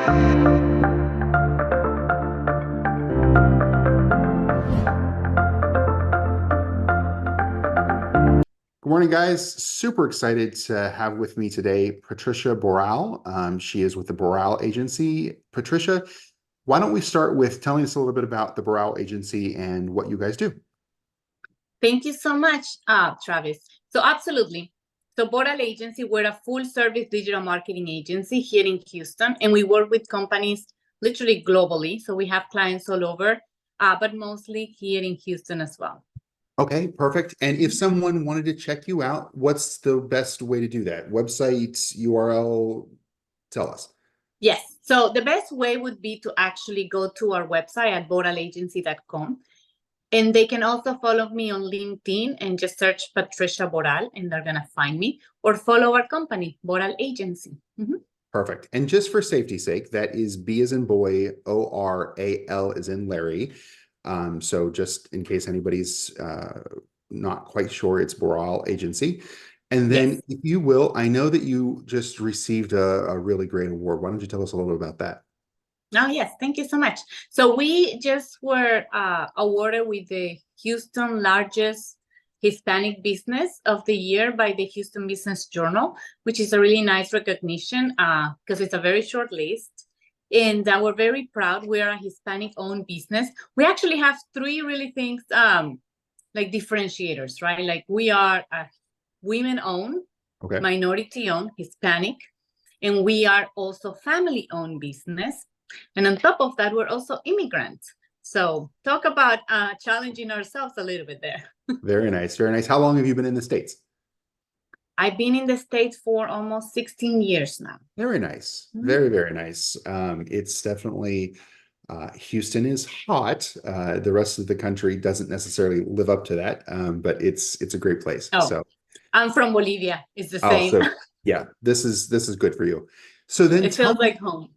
Good morning, guys. Super excited to have with me today Patricia Boral. She is with the Boral Agency. Patricia, why don't we start with telling us a little bit about the Boral Agency and what you guys do? Thank you so much, Travis. So absolutely. So Boral Agency, we're a full-service digital marketing agency here in Houston, and we work with companies literally globally. So we have clients all over, but mostly here in Houston as well. Okay, perfect. And if someone wanted to check you out, what's the best way to do that? Website, URL, tell us. Yes. So the best way would be to actually go to our website at boralagency.com. And they can also follow me on LinkedIn and just search Patricia Boral, and they're going to find me, or follow our company, Boral Agency. Perfect. And just for safety's sake, that is B as in boy, ORAL as in Larry. So just in case anybody's not quite sure, it's Boral Agency. And then Yes. if you will, I know that you just received a really great award. Why don't you tell us a little bit about that? Oh, yes. Thank you so much. So we just were awarded with the Houston largest Hispanic business of the year by the Houston Business Journal, which is a really nice recognition because it's a very short list. And we're very proud. We are a Hispanic-owned business. We actually have three really things like differentiators, right? Like we are a women-owned, Okay. minority-owned, Hispanic, and we are also family-owned business. And on top of that, we're also immigrants. So talk about challenging ourselves a little bit there. Very nice. Very nice. How long have you been in the States? I've been in the States for almost 16 years now. Very nice. Very, very nice. It's definitely, Houston is hot. The rest of the country doesn't necessarily live up to that, but it's a great place. Oh, so I'm from Bolivia. It's the same. so yeah, this is good for you. So then It feels like home.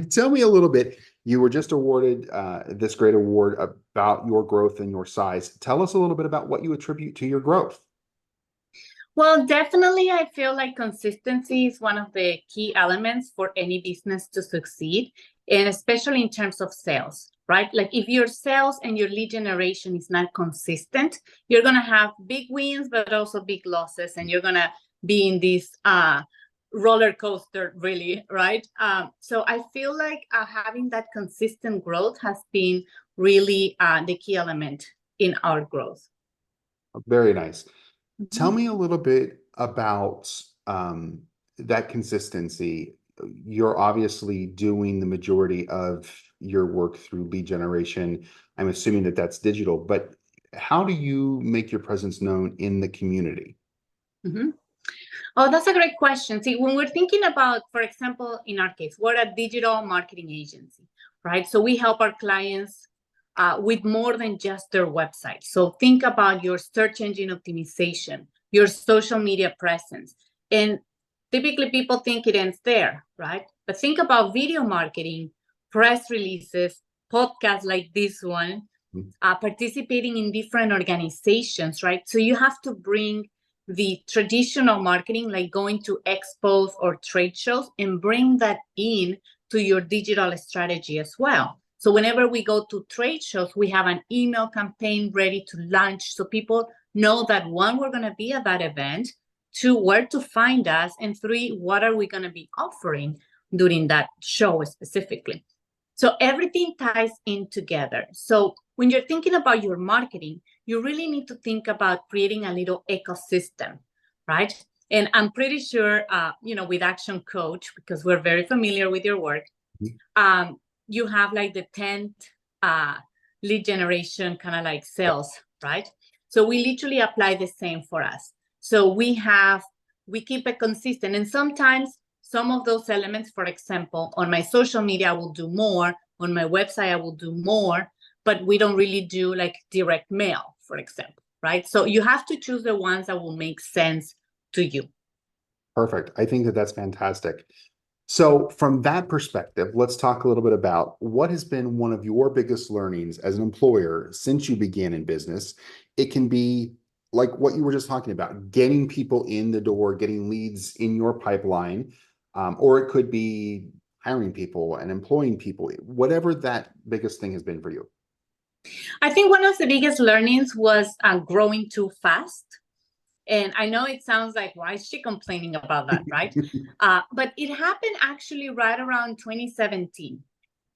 tell me a little bit. You were just awarded this great award about your growth and your size. Tell us a little bit about what you attribute to your growth. Well, definitely, I feel like consistency is one of the key elements for any business to succeed, and especially in terms of sales, right? Like if your sales and your lead generation is not consistent, you're going to have big wins, but also big losses, and you're going to be in this roller coaster, really, right? So I feel like having that consistent growth has been really the key element in our growth. Very nice. Tell me a little bit about that consistency. You're obviously doing the majority of your work through lead generation. I'm assuming that that's digital, but how do you make your presence known in the community? Oh, that's a great question. See, when we're thinking about, for example, in our case, we're a digital marketing agency, right? So we help our clients with more than just their website. So think about your search engine optimization, your social media presence. And typically people think it ends there, right? But think about video marketing, press releases, podcasts like this one, participating in different organizations, right? So you have to bring the traditional marketing, like going to expos or trade shows, and bring that in to your digital strategy as well. So whenever we go to trade shows, we have an email campaign ready to launch so people know that one, we're going to be at that event, two, where to find us, and three, what are we going to be offering during that show specifically. So everything ties in together. So when you're thinking about your marketing, you really need to think about creating a little ecosystem, right? And I'm pretty sure, with Action Coach, because we're very familiar with your work, you have like the 10th lead generation kind of like sales, right? So we literally apply the same for us. So we keep it consistent. And sometimes some of those elements, for example, on my social media, I will do more. On my website, I will do more. But we don't really do like direct mail, for example, right? So you have to choose the ones that will make sense to you. Perfect. I think that that's fantastic. So from that perspective, let's talk a little bit about what has been one of your biggest learnings as an employer since you began in business. It can be like what you were just talking about, getting people in the door, getting leads in your pipeline, or it could be hiring people and employing people, whatever that biggest thing has been for you? I think one of the biggest learnings was growing too fast. And I know it sounds like, why is she complaining about that, right? But it happened actually right around 2017.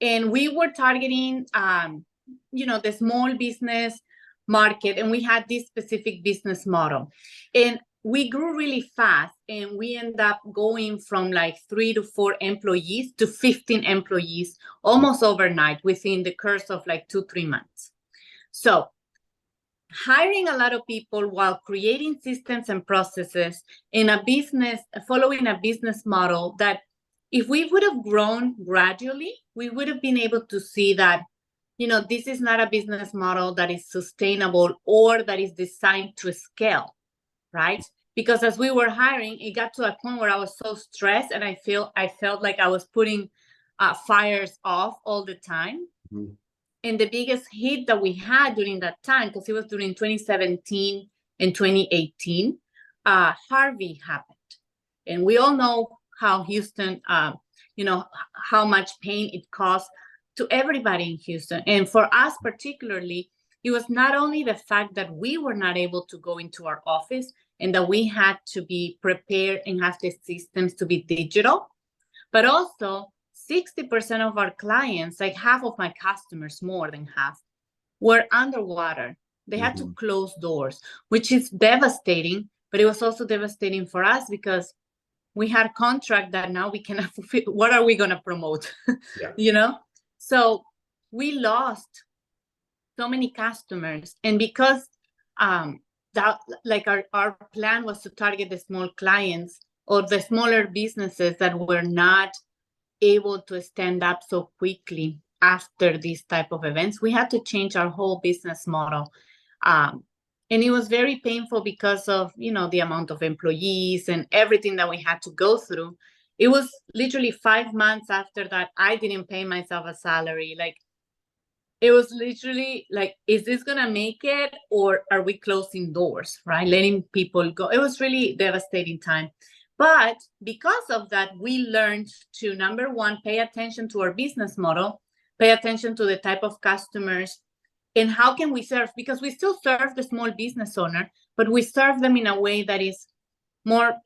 And we were targeting, the small business market, and we had this specific business model. And we grew really fast, and we ended up going from like 3 to 4 employees to 15 employees almost overnight within the course of like 2-3 months. So hiring a lot of people while creating systems and processes in a business, following a business model that if we would have grown gradually, we would have been able to see that, this is not a business model that is sustainable or that is designed to scale, right? Because as we were hiring, it got to a point where I was so stressed, and I felt like I was putting fires off all the time. Mm-hmm. And the biggest hit that we had during that time, because it was during 2017 and 2018, Harvey happened. And we all know how Houston, how much pain it caused to everybody in Houston. And for us particularly, it was not only the fact that we were not able to go into our office and that we had to be prepared and have the systems to be digital, but also 60% of our clients, like half of my customers, more than half, were underwater. They had to close doors, which is devastating, but it was also devastating for us because we had a contract that now we cannot fulfill. What are we going to promote? Yeah. So we lost so many customers. And because that, like our plan was to target the small clients or the smaller businesses that were not able to stand up so quickly after these type of events, we had to change our whole business model. And it was very painful because of, the amount of employees and everything that we had to go through. It was literally 5 months after that, I didn't pay myself a salary. Like, it was literally like, is this going to make it, or are we closing doors, right? Letting people go. It was really devastating time. But because of that, we learned to, number one, pay attention to our business model, pay attention to the type of customers, and how can we serve? Because we still serve the small business owner, but we serve them in a way that is more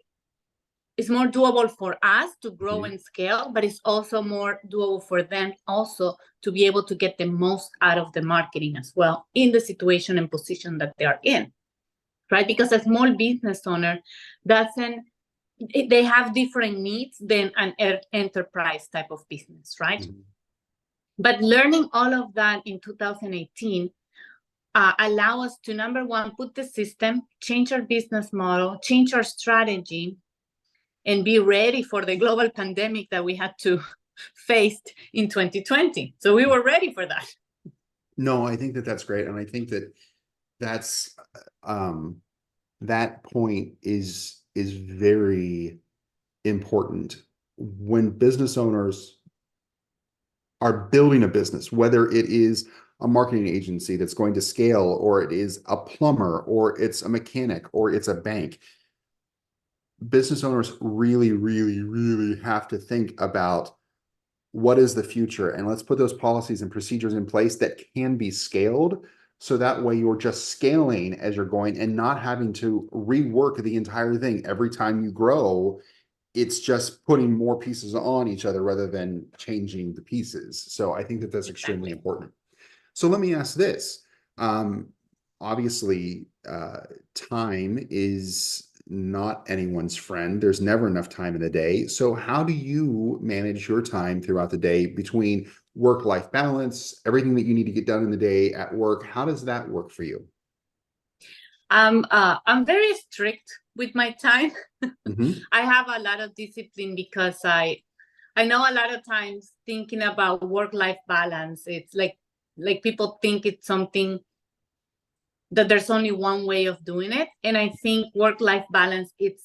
doable for us to grow and scale, but it's also more doable for them also to be able to get the most out of the marketing as well in the situation and position that they are in, right? Because a small business owner they have different needs than an enterprise type of business, right? Mm-hmm. But learning all of that in 2018 allow us to, number one, put the system, change our business model, change our strategy, and be ready for the global pandemic that we had to face in 2020. So we were ready for that. No, I think that's great. And I think that's that point is very important. When business owners are building a business, whether it is a marketing agency that's going to scale, or it is a plumber, or it's a mechanic, or it's a bank, business owners really, really, really have to think about what is the future, and let's put those policies and procedures in place that can be scaled. So that way you're just scaling as you're going and not having to rework the entire thing every time you grow. It's just putting more pieces on each other rather than changing the pieces. So I think that's extremely important. So let me ask this. Obviously, time is not anyone's friend. There's never enough time in the day. So how do you manage your time throughout the day between work-life balance, everything that you need to get done in the day at work? How does that work for you? I'm very strict with my time. I have a lot of discipline because I know a lot of times thinking about work-life balance, it's like people think it's something that there's only one way of doing it. And I think work-life balance, it's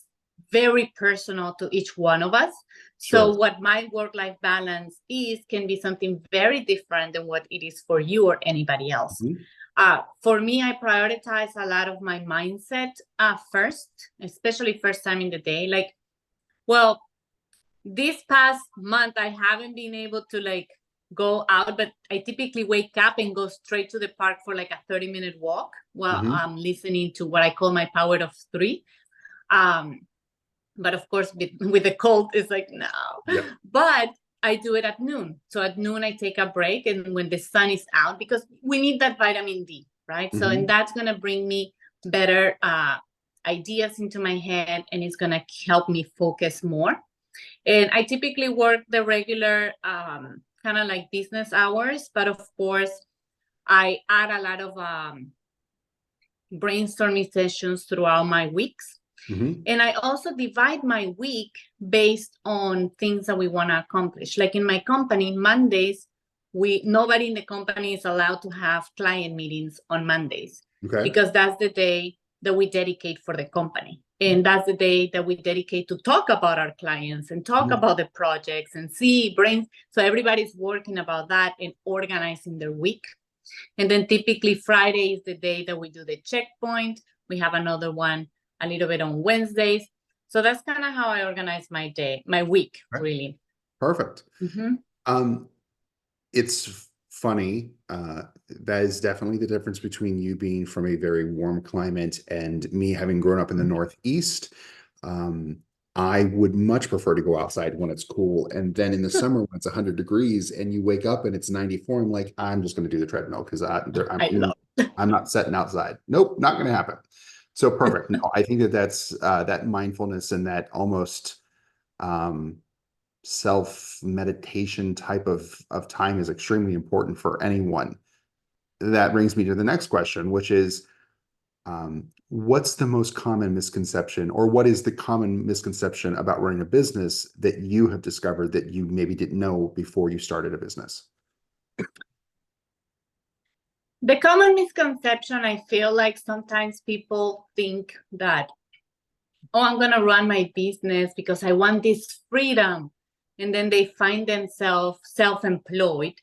very personal to each one of us. Sure. So what my work-life balance is can be something very different than what it is for you or anybody else. For me, I prioritize a lot of my mindset first, especially first time in the day. Like, well, this past month, I haven't been able to like go out, but I typically wake up and go straight to the park for like a 30-minute walk while I'm listening to what I call my power of three. But of course, with the cold, it's like, no. Yep. But I do it at noon. So at noon, I take a break. And when the sun is out, because we need that vitamin D, right? So, and that's going to bring me better ideas into my head, and it's going to help me focus more. And I typically work the regular kind of like business hours, but of course, I add a lot of brainstorming sessions throughout my weeks. And I also divide my week based on things that we want to accomplish. Like in my company, Mondays, nobody in the company is allowed to have client meetings on Mondays, because that's the day that we dedicate for the company. And that's the day that we dedicate to talk about our clients and talk about the projects and so everybody's working about that and organizing their week. And then typically Friday is the day that we do the checkpoint. We have another one a little bit on Wednesdays. So that's kind of how I organize my week, really. Perfect. It's funny. That is definitely the difference between you being from a very warm climate and me having grown up in the Northeast. I would much prefer to go outside when it's cool. And then in the summer when it's 100 degrees and you wake up and it's 94, I'm like, I'm just going to do the treadmill because I'm not sitting outside. Nope, not going to happen. So perfect. No, I think that's that mindfulness and that almost self-meditation type of time is extremely important for anyone. That brings me to the next question, which is, what's the most common misconception, or what is the common misconception about running a business that you have discovered that you maybe didn't know before you started a business? The common misconception, I feel like sometimes people think that, oh, I'm going to run my business because I want this freedom. And then they find themselves self-employed,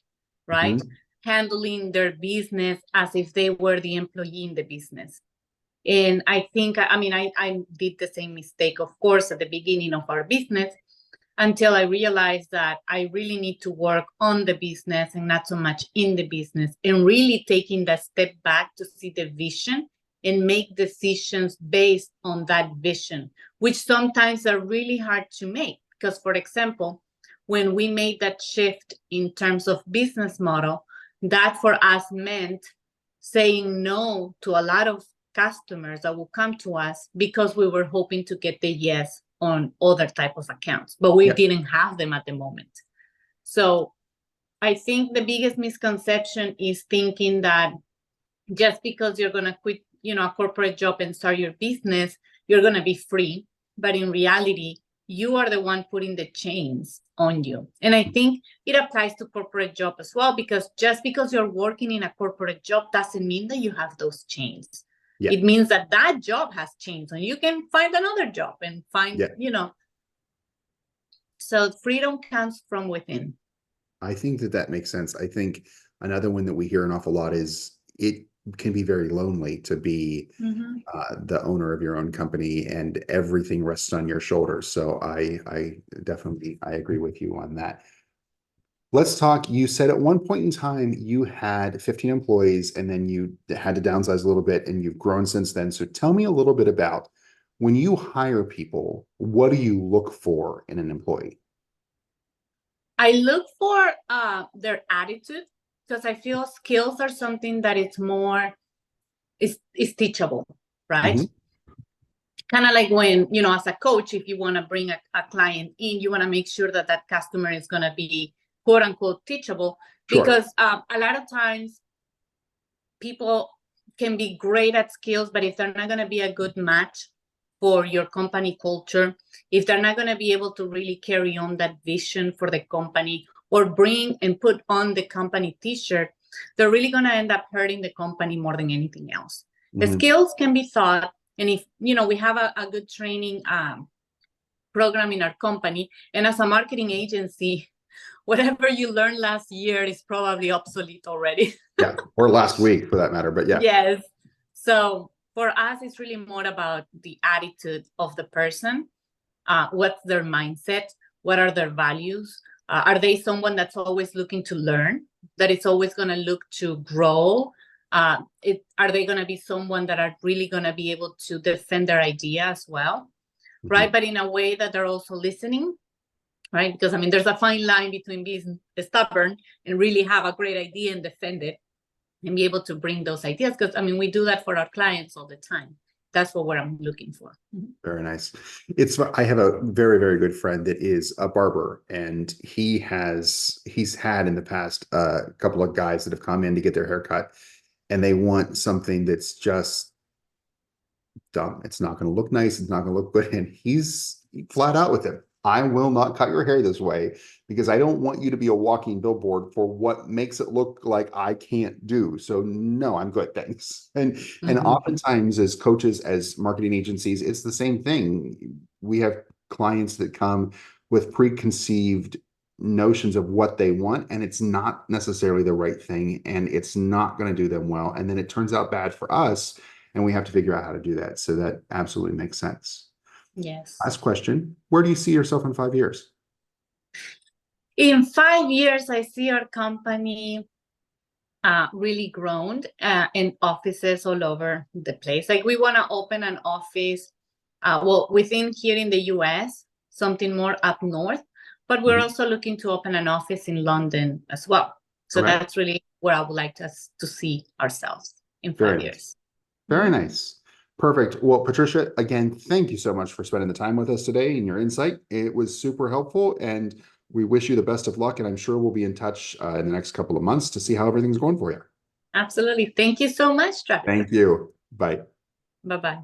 right? Handling their business as if they were the employee in the business. And I think, I did the same mistake, of course, at the beginning of our business, until I realized that I really need to work on the business and not so much in the business, and really taking that step back to see the vision and make decisions based on that vision, which sometimes are really hard to make. Because, for example, when we made that shift in terms of business model, that for us meant saying no to a lot of customers that will come to us because we were hoping to get the yes on other type of accounts, but we didn't have them at the moment. So I think the biggest misconception is thinking that just because you're going to quit, a corporate job and start your business, you're going to be free. But in reality, you are the one putting the chains on you. And I think it applies to corporate job as well, because just because you're working in a corporate job doesn't mean that you have those chains. It means that job has changed, and you can find another job and find, so freedom comes from within. I think that makes sense. I think another one that we hear an awful lot is it can be very lonely to be the owner of your own company and everything rests on your shoulders. So I definitely, I agree with you on that. Let's talk. You said at one point in time you had 15 employees and then you had to downsize a little bit, and you've grown since then. So tell me a little bit about, when you hire people, what do you look for in an employee? I look for their attitude, because I feel skills are something that is teachable, right? Kind of like when, as a coach, if you want to bring a client in, you want to make sure that that customer is going to be quote unquote teachable, because a lot of times people can be great at skills, but if they're not going to be a good match for your company culture, if they're not going to be able to really carry on that vision for the company or bring and put on the company t-shirt, they're really going to end up hurting the company more than anything else. The skills can be taught. And if, we have a good training program in our company, and as a marketing agency, whatever you learned last year is probably obsolete already. Or last week for that matter, but Yes. So for us, it's really more about the attitude of the person. What's their mindset? What are their values? Are they someone that's always looking to learn, that is always going to look to grow? Are they going to be someone that are really going to be able to defend their idea as well, right? But in a way that they're also listening, right? Because I mean, there's a fine line between being stubborn and really have a great idea and defend it and be able to bring those ideas. Because I mean, we do that for our clients all the time. That's what I'm looking for. Very nice. I have a very, very good friend that is a barber, and he's had in the past a couple of guys that have come in to get their hair cut, and they want something that's just dumb. It's not going to look nice. It's not going to look good. And he's flat out with him. I will not cut your hair this way because I don't want you to be a walking billboard for what makes it look like I can't do. So no, I'm good. Thanks. And oftentimes as coaches, as marketing agencies, it's the same thing. We have clients that come with preconceived notions of what they want, and it's not necessarily the right thing, and it's not going to do them well. And then it turns out bad for us, and we have to figure out how to do that. So that absolutely makes sense. Yes. Last question. Where do you see yourself in 5 years? In 5 years, I see our company really grown in offices all over the place. Like we want to open an office, within here in the US, something more up north, but we're also looking to open an office in London as well. So that's really where I would like us to see ourselves in 5 years. Very nice. Perfect. Well, Patricia, again, thank you so much for spending the time with us today and your insight. It was super helpful, and we wish you the best of luck. And I'm sure we'll be in touch in the next couple of months to see how everything's going for you. Absolutely. Thank you so much, Travis. Thank you. Bye. Bye-bye.